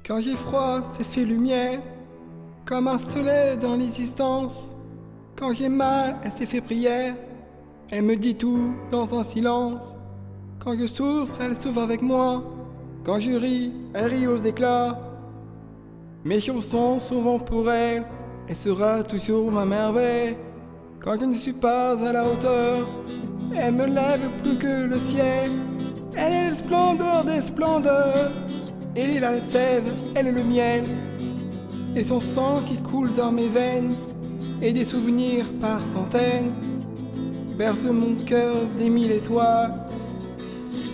Quand j'ai froid, c'est fait lumière, comme un soleil dans l'existence. Quand j'ai mal, elle s'est fait prière, elle me dit tout dans un silence. Quand je souffre, elle souffre avec moi. Quand je ris, elle rit aux éclats. Mes chansons souvent pour elle, elle sera toujours ma merveille. Quand je ne suis pas à la hauteur, elle me lève plus que le ciel. Elle est la splendeur des splendeurs, elle est la sève, elle est le miel. Et son sang qui coule dans mes veines, et des souvenirs par centaines, berce mon cœur des 1000 étoiles.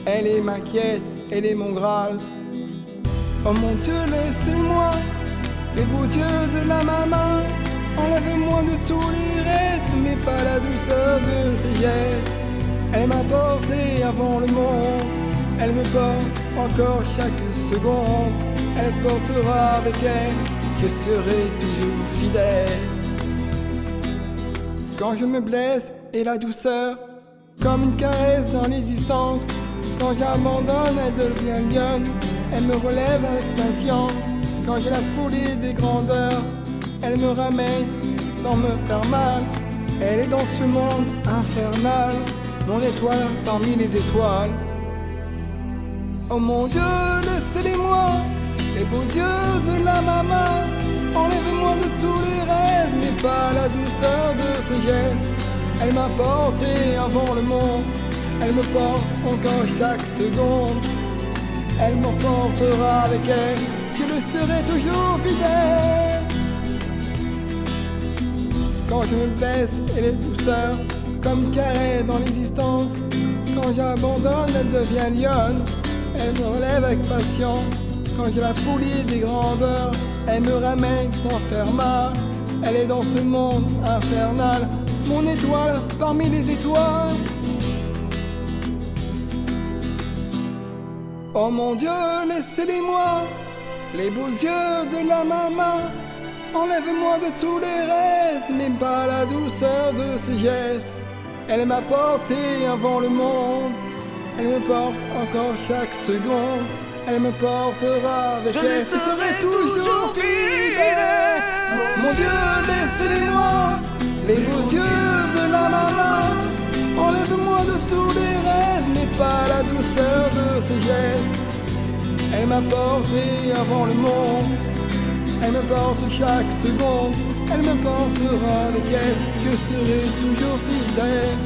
Elle est ma quête, elle est mon Graal. Oh mon Dieu, laissez-moi les beaux yeux de la maman. Enlève-moi de tous les restes, mais pas la douceur de ses gestes. Elle m'a porté avant le monde, elle me porte encore chaque seconde. Elle portera avec elle, je serai toujours fidèle. Quand je me blesse, et la douceur, comme une caresse dans l'existence. Quand j'abandonne, elle devient lionne, elle me relève avec patience. Quand j'ai la folie des grandeurs, elle me ramène sans me faire mal. Elle est dans ce monde infernal, mon étoile parmi les étoiles. Oh mon Dieu, laissez-les-moi, les beaux yeux de la maman. Enlève-moi de tous les rêves, mais pas la douceur de ses gestes. Elle m'a porté avant le monde, elle me porte encore chaque seconde. Elle m'emportera avec elle, je le serai toujours fidèle. Quand je me blesse, elle est douceur, comme carré dans l'existence. Quand j'abandonne, elle devient lionne, elle me relève avec patience. Quand j'ai la folie des grandeurs, elle me ramène sans faire mal. Elle est dans ce monde infernal, mon étoile parmi les étoiles. Oh mon Dieu, laissez-les-moi, les beaux yeux de la maman. Enlève-moi de tous les restes, mais pas la douceur de ses gestes. Elle m'a porté avant le monde, elle me porte encore chaque seconde. Elle me portera avec elle, je serai toujours fidèle. Mon Dieu, laissez-les-moi, les beaux yeux de la maman. Enlève-moi de tous les restes, mais pas la douceur de ses gestes. Elle m'a porté avant le monde, elle me porte chaque seconde. Elle me portera avec elle, je serai toujours fidèle.